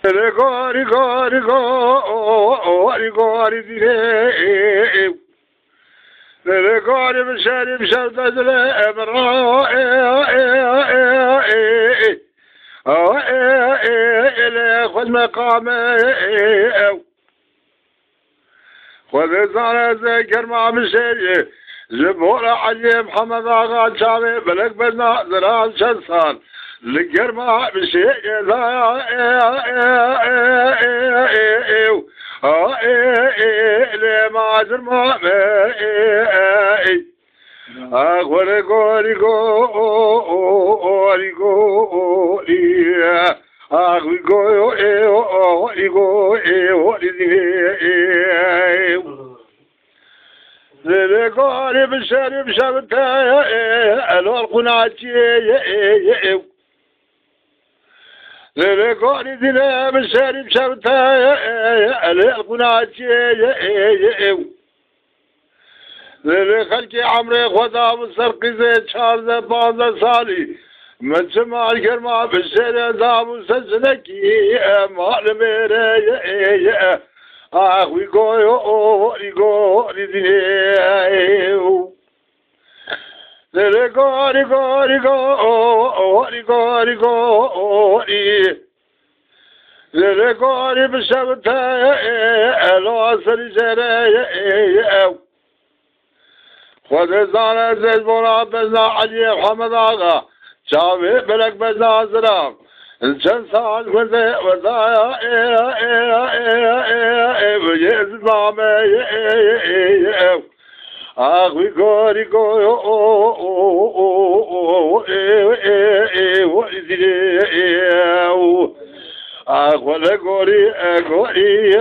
Rigori, rigori, rigori, rigori, rigori, بشاري بشرطة الإبراء إلي خذ مقامي خذ زارة ذكر مع بشاري زبور علي محمد آغا شامي بلك بنا ذران شنصان لقر مع بشاري إلي ما زرمامي غوري غوري غوري غوري غوري غوري غوري بشري بشرتها الو القناتي غوري دينا بشري بشرتها القناتي خلقي عمري خدا مسرقي زي شارزة بانزة سالي من سمع الكرمة بالسيرة دام سلسلكي مال ميري أخوي قوي قوي دينيو قوري قوري قوري قوري قوري قوري بشبتها لو أصري سيري خود زانه زید بولا بزنا علی محمد آقا شاوی بلک بزنا زرام چند سال کنده وزایا بجیز نامه آقوی گوری گوری آقوی گوری گوری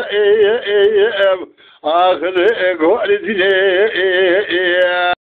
آخر گوری دیده